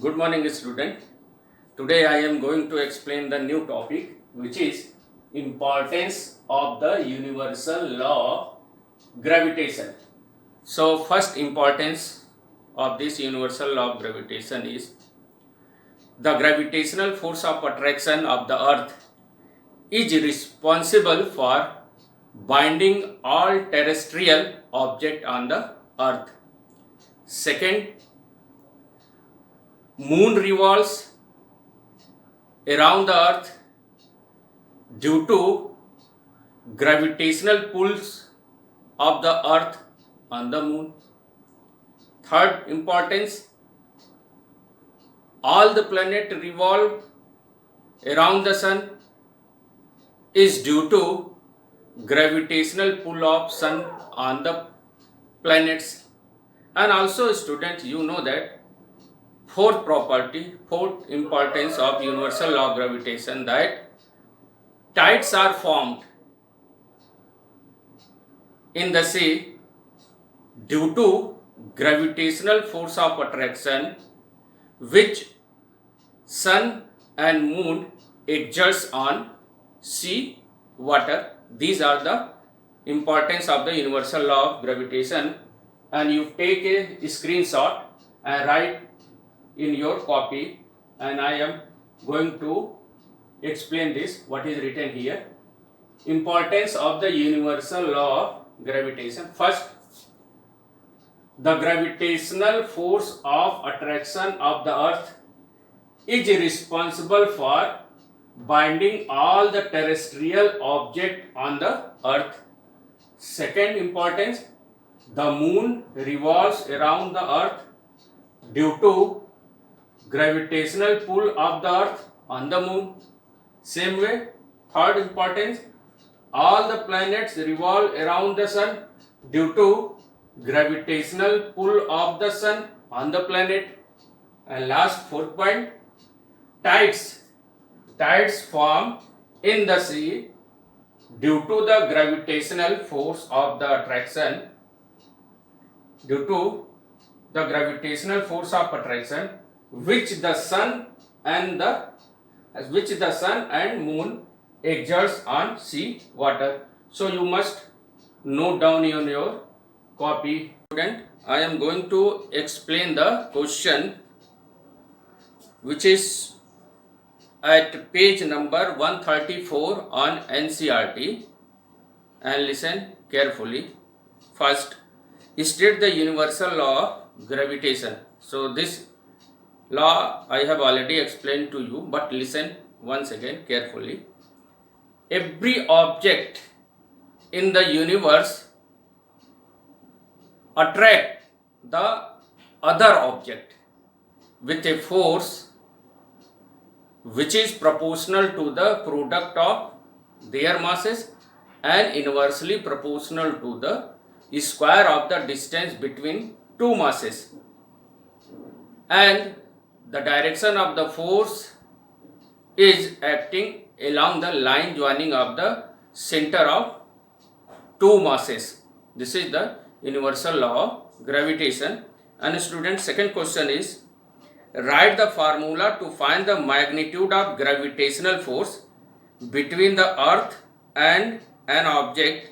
Good morning, student. Today I am going to explain the new topic, which is importance of the universal law of gravitation. So first importance of this universal law of gravitation is the gravitational force of attraction of the earth is responsible for binding all terrestrial objects on the earth. Second, moon revolves around the earth due to gravitational pulls of the earth on the moon. Third importance, all the planets revolve around the sun is due to gravitational pull of sun on the planets. And also students, you know that fourth importance of universal law of gravitation, that tides are formed in the sea due to gravitational force of attraction which sun and moon exerts on sea water. These are the importance of the universal law of gravitation, and you take a screenshot and write in your copy, and I am going to explain this what is written here. Importance of the universal law of gravitation. First, the gravitational force of attraction of the earth is responsible for binding all the terrestrial objects on the earth. Second importance, the moon revolves around the earth due to gravitational pull of the earth on the moon. Same way, third importance, all the planets revolve around the sun due to gravitational pull of the sun on the planet. And last, fourth point, tides form in the sea due to the gravitational force of the attraction, which the sun and moon exerts on sea water. So you must note down in your copy. Student, I am going to explain the question which is at page number 134 on NCERT, and listen carefully. First, state the universal law of gravitation. So this law I have already explained to you, but listen once again carefully. Every object in the universe attract the other object with a force which is proportional to the product of their masses and inversely proportional to the square of the distance between two masses, and the direction of the force is acting along the line joining of the center of two masses. This is the universal law of gravitation. And student, second question is, write the formula to find the magnitude of gravitational force between the earth and an object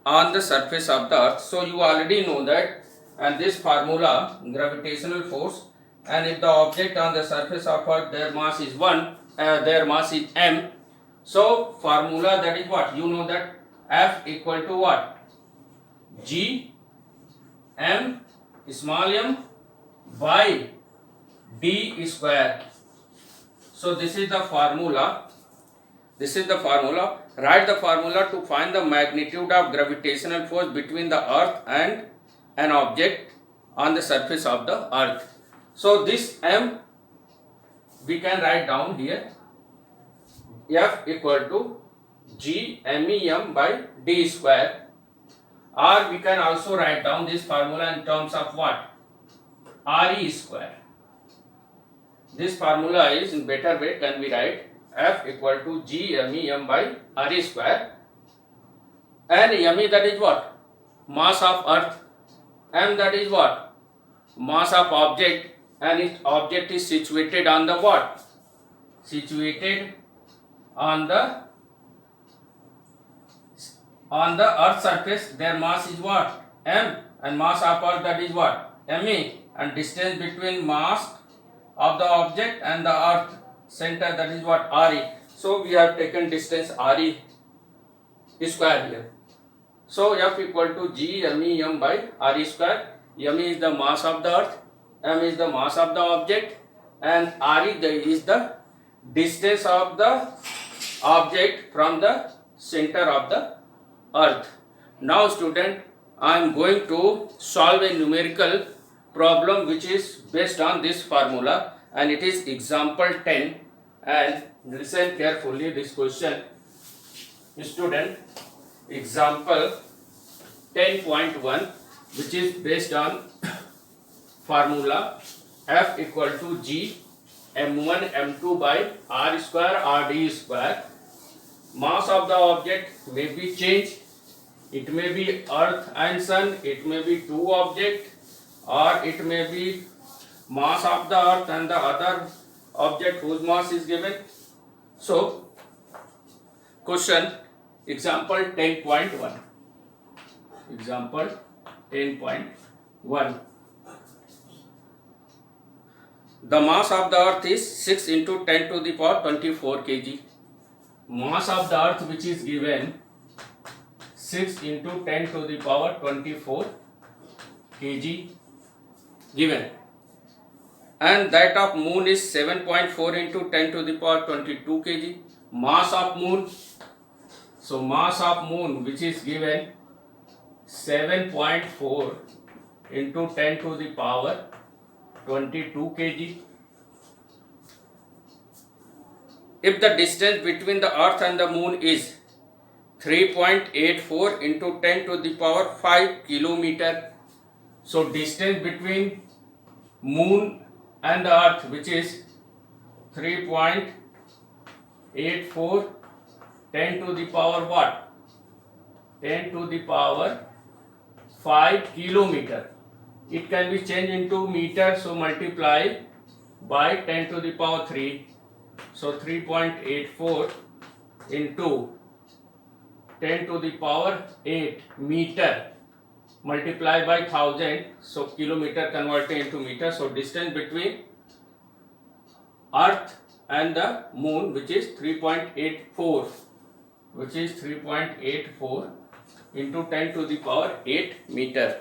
on the surface of the earth. So you already know that, and this formula, gravitational force, and if the object on the surface of earth, their mass is 1, their mass is m. So formula, that is what? You know that F equal to what? G m small m by d square. So this is the formula. Write the formula to find the magnitude of gravitational force between the earth and an object on the surface of the earth. So this m we can write down here, F equal to G MEM by d square, or we can also write down this formula in terms of what? RE square. This formula is, in better way, can be write F equal to G MEM by RE square, and ME, that is what? Mass of earth, M, that is what? Mass of object, and its object is situated on the what? Situated on the earth surface. Their mass is what? M, and mass of earth, that is what? Me, and distance between mass of the object and the earth center, that is what? Re. So we have taken distance Re square here. So F equal to G me M by Re square. M is the mass of the earth, M is the mass of the object, and Re is the distance of the object from the center of the earth. Now student, I am going to solve a numerical problem which is based on this formula, and it is example 10, and listen carefully this question. Student, example 10.1, which is based on formula F equal to G m1 m2 by r square rd square. Mass of the object may be changed. It may be earth and sun, it may be two objects, or it may be mass of the earth and the other object whose mass is given. So question, example 10.1. Example 10.1. The mass of the earth is 6 into 10 to the power 24 kg. Mass of the earth which is given 6 into 10 to the power 24 kg given, and that of moon is 7.4 into 10 to the power 22 kg. Mass of moon, so mass of moon which is given 7.4 into 10 to the power 22 kg. If the distance between the earth and the moon is 3.84 into 10 to the power 5 kilometer, so distance between moon and the earth, which is 3.84 10 to the power what? 10 to the power 5 kilometer. It can be changed into meter, so multiply by 10 to the power 3. So 3.84 into 10 to the power 8 meter, multiply by 1000, so kilometer converted into meter. So distance between earth and the moon, which is 3.84, which is 3.84 into 10 to the power 8 meter.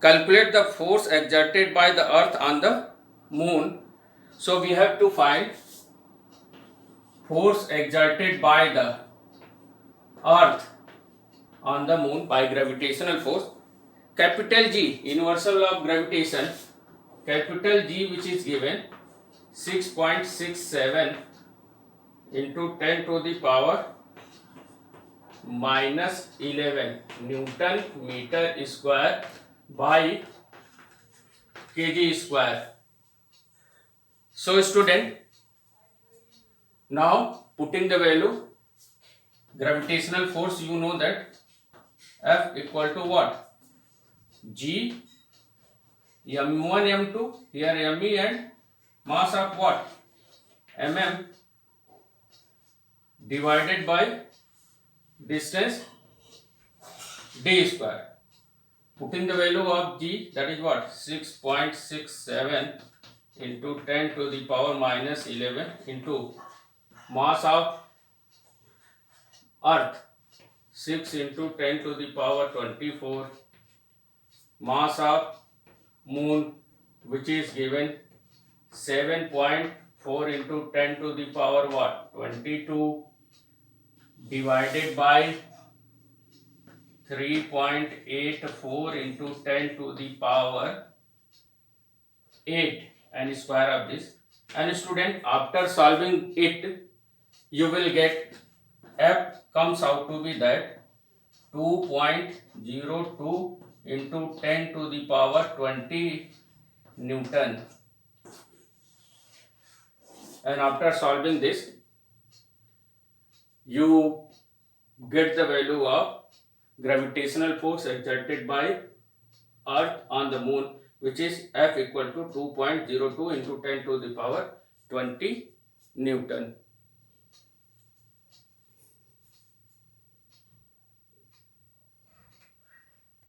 Calculate the force exerted by the earth on the moon. So we have to find force exerted by the earth on the moon by gravitational force. Capital G, universal law of gravitation, capital G which is given 6.67 into 10 to the power minus 11 Newton meter square by kg square. So student, now putting the value, gravitational force, you know that F equal to what? G m1 m2, here me, and mass of what? Mm divided by distance d square. Putting the value of G, that is what? 6.67 into 10 to the power minus 11 into mass of earth 6 into 10 to the power 24, mass of moon which is given 7.4 into 10 to the power what? 22 divided by 3.84 into 10 to the power 8 and square of this. And student, after solving it, you will get F comes out to be that 2.02 into 10 to the power 20 Newton. And after solving this, you get the value of gravitational force exerted by earth on the moon. which is F equal to 2.02 into 10 to the power 20 Newton.